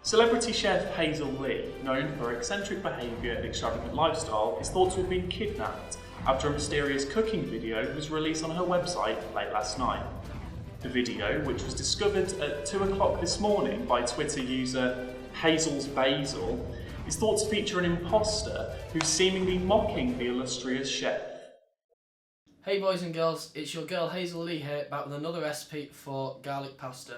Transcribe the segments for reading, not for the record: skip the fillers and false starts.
Celebrity chef Hazel Lee, known for her eccentric behaviour and extravagant lifestyle, is thought to have been kidnapped after a mysterious cooking video was released on her website late last night. The video, which was discovered at 2 o'clock this morning by Twitter user Hazel's Basil, is thought to feature an imposter who's seemingly mocking the illustrious chef. Hey boys and girls, it's your girl Hazel Lee here, back with another recipe for garlic pasta.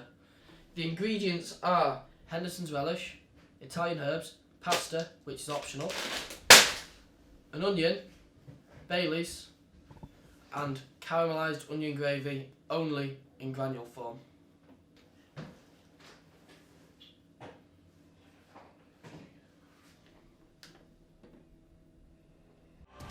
The ingredients are Henderson's relish, Italian herbs, pasta, which is optional, an onion, Baileys, and caramelised onion gravy, only in granule form.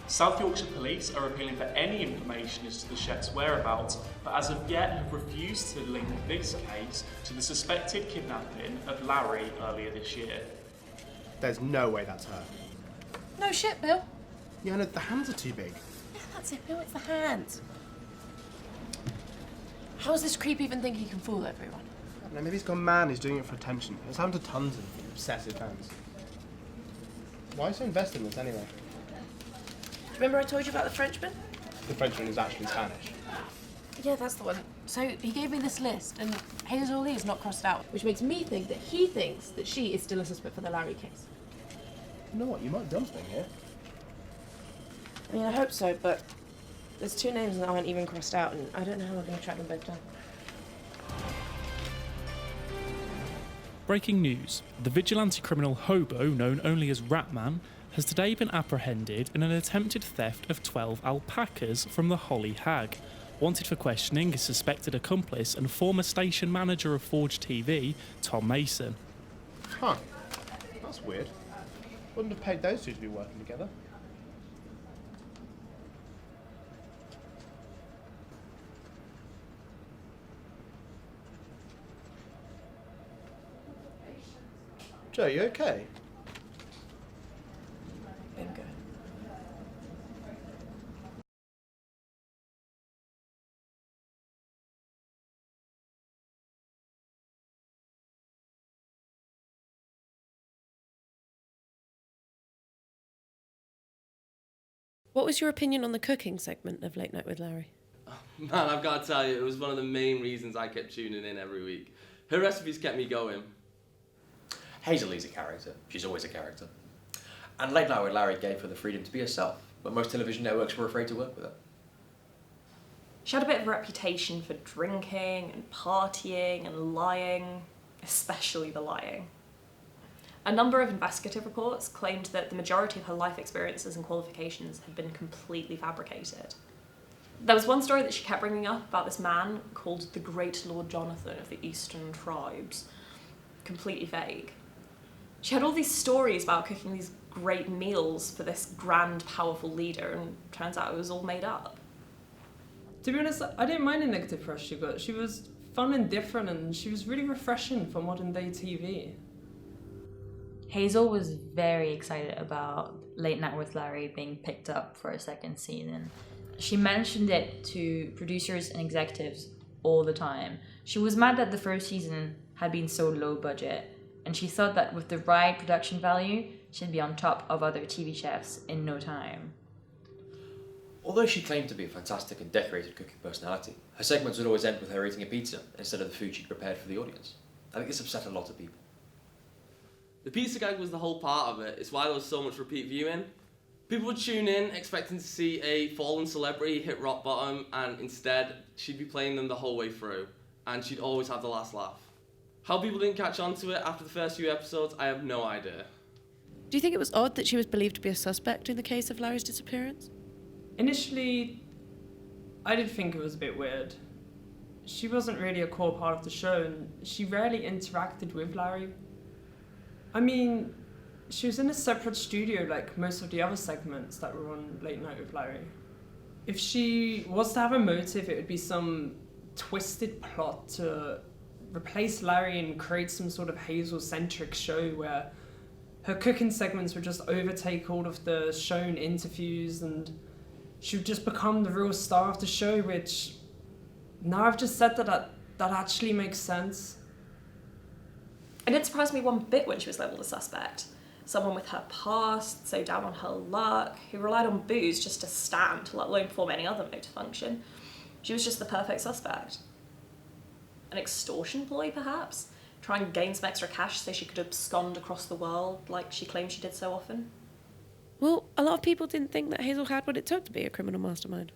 South Yorkshire Police are appealing for any information as to the chef's whereabouts, but as of yet have refused to link this case to the suspected kidnapping of Larry earlier this year. There's no way that's her. No shit, Bill. Yeah, no, the hands are too big. Yeah, that's it, Bill. It's the hands. How does this creep even think he can fool everyone? I don't know, maybe he's gone mad and he's doing it for attention. It's happened to tons of obsessive fans. Why so invested in this anyway? Remember I told you about the Frenchman? The Frenchman is actually Spanish. Yeah, that's the one. So he gave me this list, and Hazel Lee is not crossed out, which makes me think that he thinks that she is still a suspect for the Larry case. You know what? You might have done something here. I mean, I hope so, but there's two names that aren't even crossed out, and I don't know how we're going to track them both down. Breaking news. The vigilante criminal Hobo, known only as Ratman, has today been apprehended in an attempted theft of 12 alpacas from the Holly Hag. Wanted for questioning is suspected accomplice and former station manager of Forge TV, Tom Mason. Huh. That's weird. Wouldn't have paid those two to be working together. Joe, you okay? Bingo. What was your opinion on the cooking segment of Late Night with Larry? Man, I've got to tell you, it was one of the main reasons I kept tuning in every week. Her recipes kept me going. Hazel Lee's a character. She's always a character. And Late Night with Larry gave her the freedom to be herself, but most television networks were afraid to work with her. She had a bit of a reputation for drinking and partying and lying, especially the lying. A number of investigative reports claimed that the majority of her life experiences and qualifications had been completely fabricated. There was one story that she kept bringing up about this man called the Great Lord Jonathan of the Eastern Tribes. Completely vague. She had all these stories about cooking these great meals for this grand, powerful leader, and turns out it was all made up. To be honest, I didn't mind the negative press she got. She was fun and different, and she was really refreshing for modern day TV. Hazel was very excited about Late Night with Larry being picked up for a second season. She mentioned it to producers and executives all the time. She was mad that the first season had been so low budget, and she thought that with the right production value, she'd be on top of other TV chefs in no time. Although she claimed to be a fantastic and decorated cooking personality, her segments would always end with her eating a pizza instead of the food she'd prepared for the audience. I think this upset a lot of people. The pizza gag was the whole part of it. It's why there was so much repeat viewing. People would tune in expecting to see a fallen celebrity hit rock bottom, and instead she'd be playing them the whole way through, and she'd always have the last laugh. How people didn't catch on to it after the first few episodes, I have no idea. Do you think it was odd that she was believed to be a suspect in the case of Larry's disappearance? Initially, I did think it was a bit weird. She wasn't really a core part of the show, and she rarely interacted with Larry. I mean, she was in a separate studio like most of the other segments that were on Late Night with Larry. If she was to have a motive, it would be some twisted plot to replace Larry and create some sort of Hazel-centric show where her cooking segments would just overtake all of the shown interviews and she would just become the real star of the show, which now I've just said that actually makes sense. It didn't surprise me one bit when she was labelled a suspect. Someone with her past, so down on her luck, who relied on booze just to stand, let alone perform any other motor function. She was just the perfect suspect. An extortion ploy, perhaps? Try and gain some extra cash so she could abscond across the world like she claimed she did so often. Well, a lot of people didn't think that Hazel had what it took to be a criminal mastermind.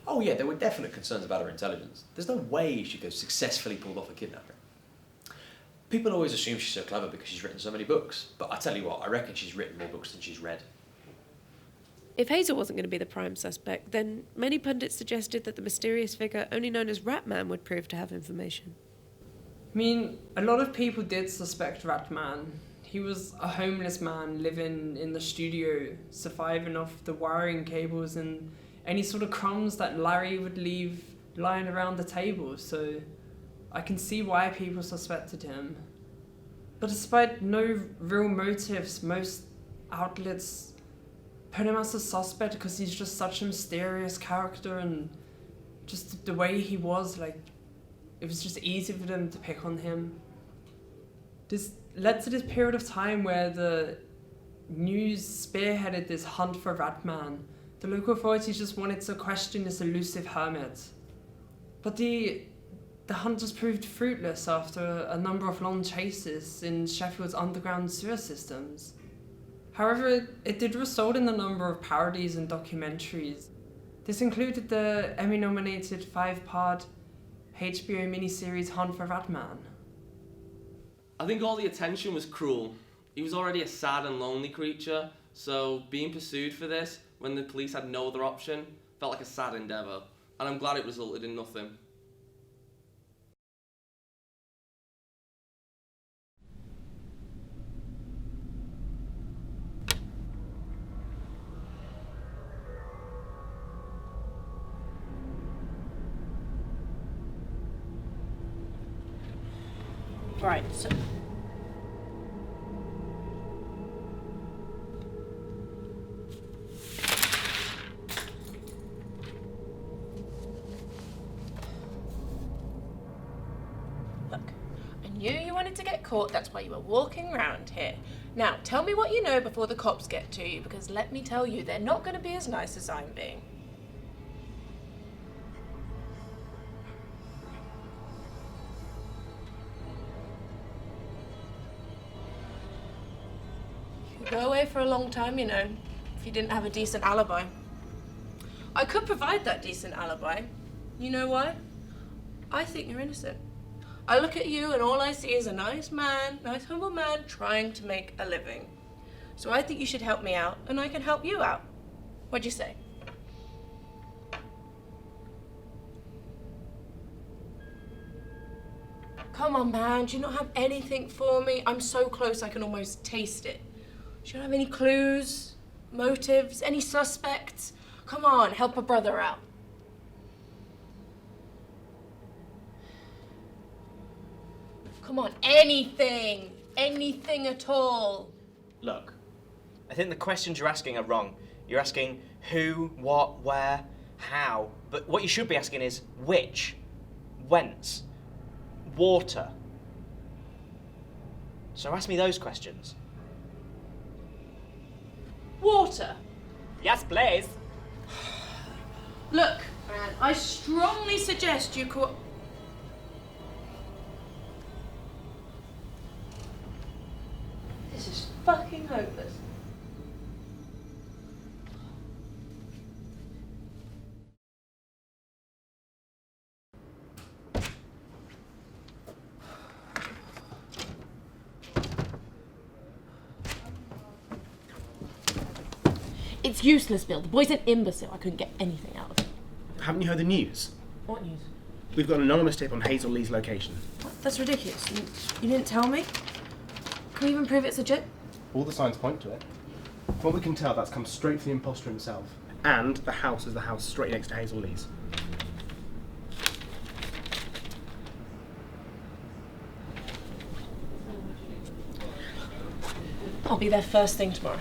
Oh yeah, there were definite concerns about her intelligence. There's no way she could have successfully pulled off a kidnapping. People always assume she's so clever because she's written so many books, but I tell you what, I reckon she's written more books than she's read. If Hazel wasn't going to be the prime suspect, then many pundits suggested that the mysterious figure only known as Ratman would prove to have information. I mean, a lot of people did suspect Ratman. He was a homeless man living in the studio, surviving off the wiring cables and any sort of crumbs that Larry would leave lying around the table, so I can see why people suspected him. But despite no real motives, most outlets put him as a suspect because he's just such a mysterious character, and just the way he was, like, it was just easy for them to pick on him. This led to this period of time where the news spearheaded this hunt for Ratman. The local authorities just wanted to question this elusive hermit. But the hunt just proved fruitless after a number of long chases in Sheffield's underground sewer systems. However, it did result in a number of parodies and documentaries. This included the Emmy-nominated 5-part HBO miniseries Hunt for Ratman. I think all the attention was cruel. He was already a sad and lonely creature, so being pursued for this when the police had no other option felt like a sad endeavour, and I'm glad it resulted in nothing. Right, so... Look, I knew you wanted to get caught, that's why you were walking around here. Now, tell me what you know before the cops get to you, because let me tell you, they're not going to be as nice as I'm being. Go away for a long time, you know, if you didn't have a decent alibi. I could provide that decent alibi. You know why? I think you're innocent. I look at you and all I see is a nice man, nice humble man trying to make a living. So I think you should help me out and I can help you out. What'd you say? Come on, man, do you not have anything for me? I'm so close I can almost taste it. Do you have any clues, motives, any suspects? Come on, help a brother out. Come on, anything at all. Look, I think the questions you're asking are wrong. You're asking who, what, where, how, but what you should be asking is which, whence, water. So ask me those questions. Water. Yes, please. Look, man, I strongly suggest you This is fucking hopeless. It's useless, Bill. The boy's an imbecile. I couldn't get anything out of him. Haven't you heard the news? What news? We've got an anonymous tip on Hazel Lee's location. That's ridiculous. You didn't tell me? Can we even prove it's legit? All the signs point to it. From what we can tell, that's come straight from the imposter himself. And the house is the house straight next to Hazel Lee's. I'll be there first thing tomorrow.